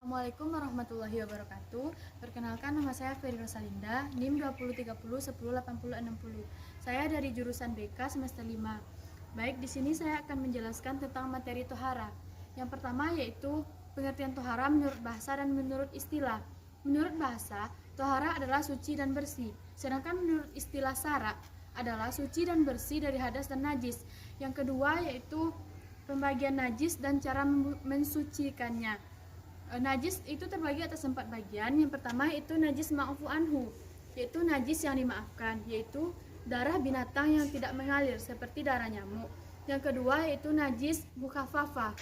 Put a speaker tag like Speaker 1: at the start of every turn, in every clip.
Speaker 1: Assalamualaikum warahmatullahi wabarakatuh. Perkenalkan, nama saya Ferry Rosalinda, NIM 2030108060. Saya dari jurusan BK semester 5. Baik, di sini saya akan menjelaskan tentang materi tohara. Yang pertama yaitu pengertian tohara menurut bahasa dan menurut istilah. Menurut bahasa, tohara adalah suci dan bersih. Sedangkan menurut istilah syara adalah suci dan bersih dari hadas dan najis. Yang kedua yaitu pembagian najis dan cara mensucikannya. Najis itu terbagi atas 4 bagian. Yang pertama yaitu najis ma'fu anhu, yaitu najis yang dimaafkan, yaitu darah binatang yang tidak mengalir seperti darah nyamuk. Yang kedua yaitu najis mukhaffafa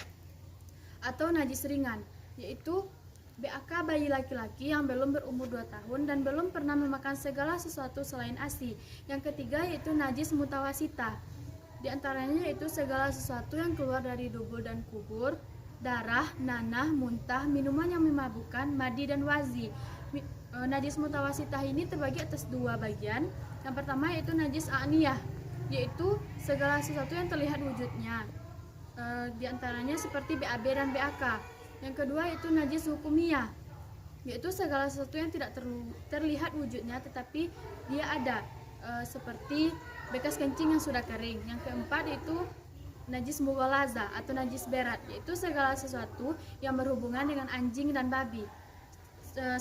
Speaker 1: atau najis ringan, yaitu BAK bayi laki-laki yang belum berumur 2 tahun dan belum pernah memakan segala sesuatu selain ASI. Yang ketiga yaitu najis mutawasita. Di antaranya yaitu segala sesuatu yang keluar dari dubur dan kubur, darah, nanah, muntah, minuman yang memabukkan, madi dan wazi. Najis mutawasitah ini terbagi atas 2 bagian. Yang pertama yaitu najis a'niyah, yaitu segala sesuatu yang terlihat wujudnya. Di antaranya seperti BAB dan BAK. Yang kedua yaitu najis hukumiyah, yaitu segala sesuatu yang tidak terlihat wujudnya tetapi dia ada, seperti bekas kencing yang sudah kering. Yang keempat yaitu najis mughalaza atau najis berat, yaitu segala sesuatu yang berhubungan dengan anjing dan babi.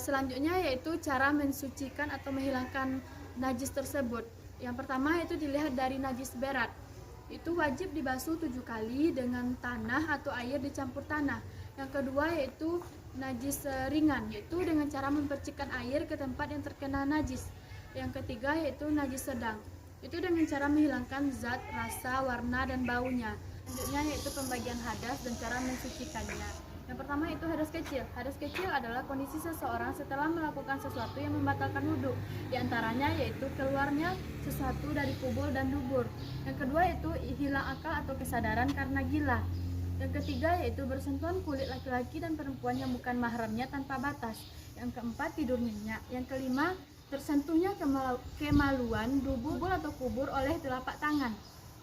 Speaker 1: Selanjutnya yaitu cara mensucikan atau menghilangkan najis tersebut. Yang pertama yaitu dilihat dari najis berat. Itu wajib dibasuh 7 kali dengan tanah atau air dicampur tanah. Yang kedua yaitu najis ringan, yaitu dengan cara mempercikkan air ke tempat yang terkena najis. Yang ketiga yaitu najis sedang, itu dengan cara menghilangkan zat, rasa, warna, dan baunya. Selanjutnya yaitu pembagian hadas dan cara mensucikannya. Yang pertama itu hadas kecil. Hadas kecil adalah kondisi seseorang setelah melakukan sesuatu yang membatalkan wudhu. Di antaranya yaitu keluarnya sesuatu dari kubur dan dubur. Yang kedua yaitu hilang akal atau kesadaran karena gila. Yang ketiga yaitu bersentuhan kulit laki-laki dan perempuan yang bukan mahramnya tanpa batas. Yang keempat tidur nyenyak. Yang kelima tersentuhnya kemaluan dubur atau kubur oleh telapak tangan.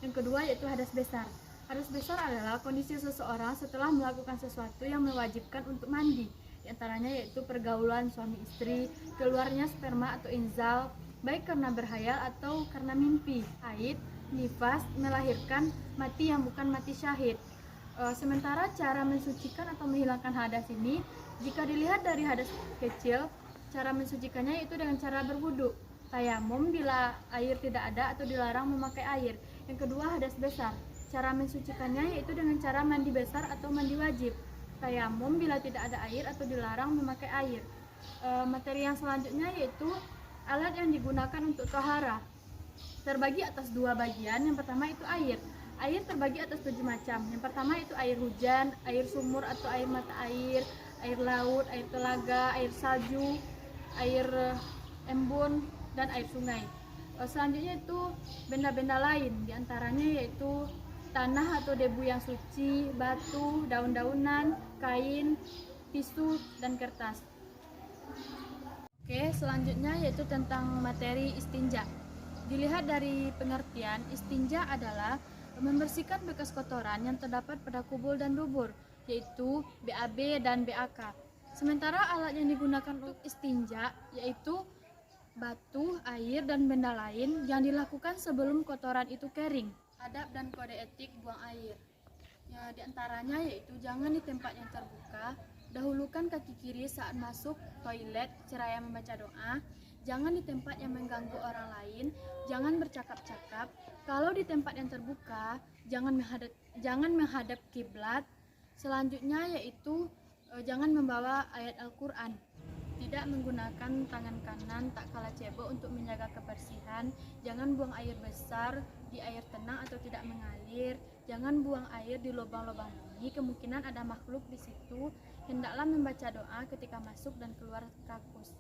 Speaker 1: Yang kedua yaitu hadas besar. Hadas besar adalah kondisi seseorang setelah melakukan sesuatu yang mewajibkan untuk mandi. Di antaranya yaitu pergaulan suami istri, keluarnya sperma atau inzal, baik karena berhayal atau karena mimpi, haid, nifas, melahirkan, mati yang bukan mati syahid. Sementara cara mensucikan atau menghilangkan hadas ini, jika dilihat dari hadas kecil, cara mensucikannya yaitu dengan cara berwudu, tayamum bila air tidak ada atau dilarang memakai air. Yang kedua hadas besar, cara mensucikannya yaitu dengan cara mandi besar atau mandi wajib, tayamum bila tidak ada air atau dilarang memakai air. Materi yang selanjutnya yaitu alat yang digunakan untuk tohara, terbagi atas 2 bagian. Yang pertama itu air. Air terbagi atas 7 macam. Yang pertama itu air hujan, air sumur atau air mata air, air laut, air telaga, air salju, air embun, dan air sungai. Selanjutnya itu benda-benda lain, diantaranya yaitu tanah atau debu yang suci, batu, daun-daunan, kain, tisu, dan kertas. Oke, selanjutnya yaitu tentang materi istinja. Dilihat dari pengertian, istinja adalah membersihkan bekas kotoran yang terdapat pada kubur dan dubur, yaitu BAB dan BAK. Sementara alat yang digunakan untuk istinja yaitu batu, air, dan benda lain yang dilakukan sebelum kotoran itu kering. Adab dan kode etik buang air. Ya, di antaranya yaitu jangan di tempat yang terbuka, dahulukan kaki kiri saat masuk toilet seraya membaca doa, jangan di tempat yang mengganggu orang lain, jangan bercakap-cakap. Kalau di tempat yang terbuka, jangan menghadap kiblat. Selanjutnya yaitu jangan membawa ayat Al-Quran, tidak menggunakan tangan kanan tak kala cebok untuk menjaga kebersihan, jangan buang air besar di air tenang atau tidak mengalir, jangan buang air di lubang-lubang ini, kemungkinan ada makhluk di situ. Hendaklah membaca doa ketika masuk dan keluar kakus.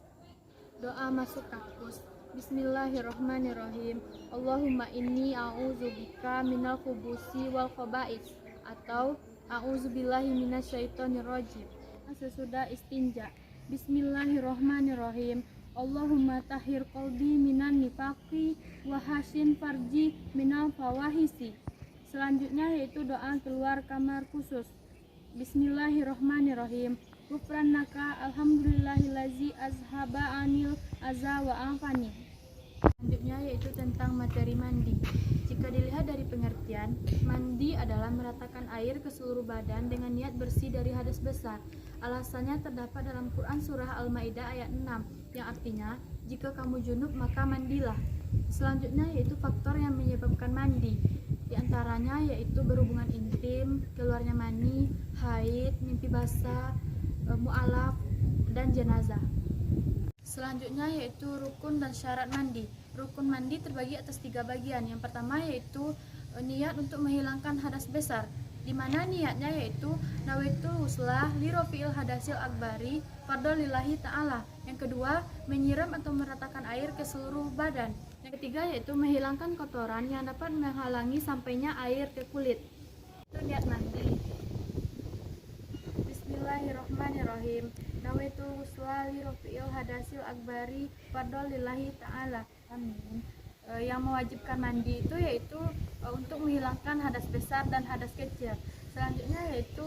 Speaker 1: Doa masuk kakus. Bismillahirrahmanirrahim. Allahumma inni a'udzubika minal khubusi wal khaba'is, atau a'udzubillahi minasyaitonirrajim. Sesudah istinja, Bismillahirrahmanirrahim. Allahumma tahhir qalbi minan nifaqi wa hasin farji minal fawahisi. Selanjutnya yaitu doa keluar kamar khusus. Bismillahirrahmanirrahim.
Speaker 2: Ghufranaka alhamdulillahillazi azhaba anil azza wa afani.
Speaker 1: Selanjutnya yaitu tentang materi mandi. Jika dilihat dari pengertian, mandi adalah meratakan air ke seluruh badan dengan niat bersih dari hadas besar. Alasannya terdapat dalam Quran surah Al-Maidah ayat 6 yang artinya, jika kamu junub maka mandilah. Selanjutnya yaitu faktor yang menyebabkan mandi. Di antaranya yaitu berhubungan intim, keluarnya mani, haid, mimpi basah, mu'alaf, dan jenazah. Selanjutnya yaitu rukun dan syarat mandi. Rukun mandi terbagi atas 3 bagian. Yang pertama yaitu niat untuk menghilangkan hadas besar, di mana niatnya yaitu nawaitul huslah li rafi'il hadasil akbari fardhu lillahi ta'ala. Yang kedua, menyiram atau meratakan air ke seluruh badan. Yang ketiga yaitu menghilangkan kotoran yang dapat menghalangi sampainya air ke kulit. Itu niat mandi. Bismillahirrahmanirrahim. Nawaitul husla li rafi'il hadasil akbari fardhu lillahi ta'ala. Amin. Yang mewajibkan mandi itu yaitu untuk menghilangkan hadas besar dan hadas kecil. Selanjutnya yaitu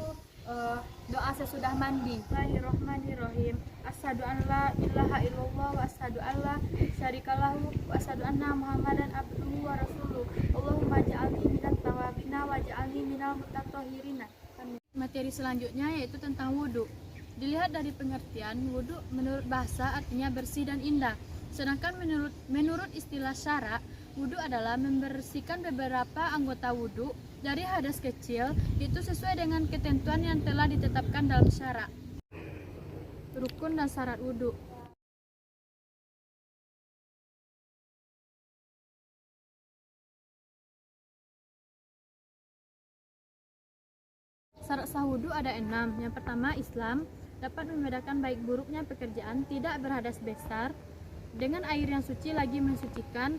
Speaker 1: doa sesudah mandi. Bismillahirrahmanirrahim. Asyhadu an la ilaha illallah wa asyhadu alla syarikalahu wa asyhadu anna Muhammadan abduhu wa rasuluh. Allahumma ja'alni minat tawabina wa ja'alni minal mutatahhirina. Materi selanjutnya yaitu tentang wudhu. Dilihat dari pengertian, wudhu menurut bahasa artinya bersih dan indah. Sedangkan menurut istilah syara, wudhu adalah membersihkan beberapa anggota wudhu dari hadas kecil, itu sesuai dengan ketentuan yang telah ditetapkan dalam syara. Rukun dan syarat wudhu. Syarat sah wudhu ada 6. Yang pertama, Islam dapat membedakan baik buruknya pekerjaan, tidak berhadas besar, dengan air yang suci lagi mensucikan,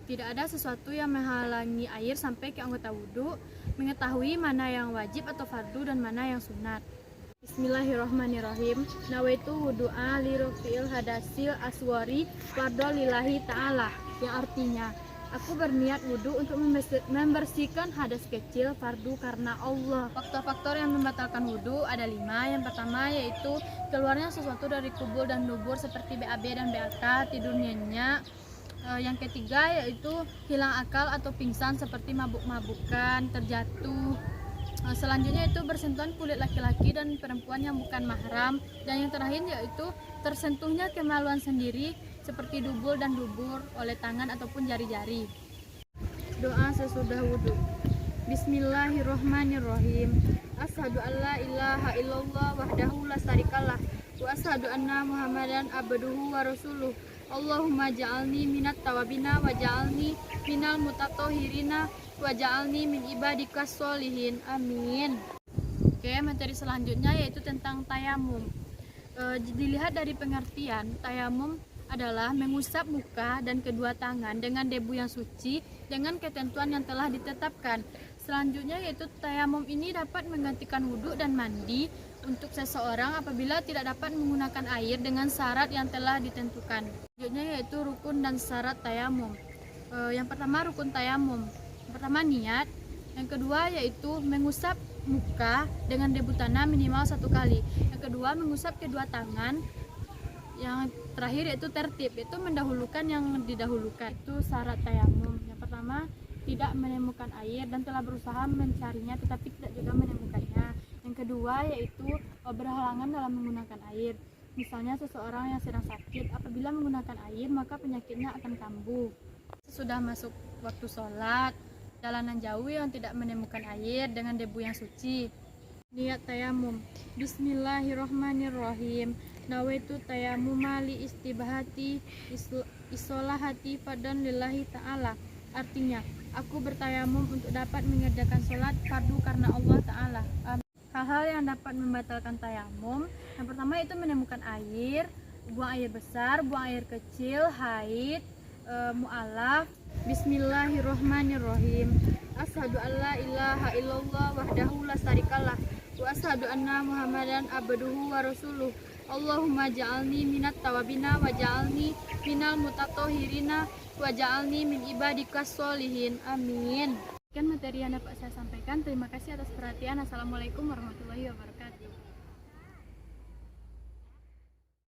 Speaker 1: tidak ada sesuatu yang menghalangi air sampai ke anggota wudhu, mengetahui mana yang wajib atau fardu dan mana yang sunat. Bismillahirrahmanirrahim. Nawaitu wudu'a li rafi'il hadasil aswari fardhu lillahi ta'ala, yang artinya, aku berniat wudhu untuk membersihkan hadas kecil fardu karena Allah. Faktor-faktor yang membatalkan wudhu ada 5. Yang pertama yaitu keluarnya sesuatu dari kubul dan dubur seperti BAB dan BAK, tidur nyenyak. Yang ketiga yaitu hilang akal atau pingsan seperti mabuk-mabukan, terjatuh. Selanjutnya itu bersentuhan kulit laki-laki dan perempuan yang bukan mahram. Dan yang terakhir yaitu tersentuhnya kemaluan sendiri seperti dubur dan dubur oleh tangan ataupun jari-jari. Doa sesudah wudhu. Bismillahirrahmanirrahim. Asyhadu an la ilaha illallah wahdahu la syarikalah wa asyhadu anna Muhammadan abduhu wa rasuluh. Allahumma ja'alni minat tawabina wa ja'alni minal mutatahhirina wa ja'alni min ibadikas sholihin. Amin. Oke, materi selanjutnya yaitu tentang tayamum. Dilihat dari pengertian, tayamum adalah mengusap muka dan kedua tangan dengan debu yang suci dengan ketentuan yang telah ditetapkan. Selanjutnya yaitu tayamum ini dapat menggantikan wudhu dan mandi untuk seseorang apabila tidak dapat menggunakan air dengan syarat yang telah ditentukan. Selanjutnya yaitu rukun dan syarat tayamum. Yang pertama rukun tayamum. Yang pertama niat. Yang kedua yaitu mengusap muka dengan debu tanah minimal 1 kali. Yang kedua mengusap kedua tangan. Yang terakhir yaitu tertib, yaitu mendahulukan yang didahulukan. Itu syarat tayamum. Yang pertama, tidak menemukan air dan telah berusaha mencarinya tetapi tidak juga menemukannya. Yang kedua yaitu berhalangan dalam menggunakan air. Misalnya seseorang yang sedang sakit, apabila menggunakan air maka penyakitnya akan kambuh. Sudah masuk waktu sholat, jalanan jauh yang tidak menemukan air dengan debu yang suci. Niat tayamum. Bismillahirrahmanirrahim. Nawaitu tayamuma li istibahati isolahati fadan lillahi ta'ala. Artinya, aku bertayamum untuk dapat mengerjakan sholat fardu karena Allah Ta'ala. Hal-hal yang dapat membatalkan tayamum, yang pertama itu menemukan air, buang air besar, buang air kecil, haid, mu'alaf. Bismillahirrahmanirrahim. Asyhadu an la ilaha illallah wahdahu la syarikalah wa asyhadu anna Muhammadan abduhu wa rasuluh. Allahumma ja'alni minat tawabina wa ja'alni minal mutatahhirina wa ja'alni min ibadikas sholihin. Amin. Sekian materi yang dapat saya sampaikan. Terima kasih atas perhatian. Assalamualaikum warahmatullahi wabarakatuh.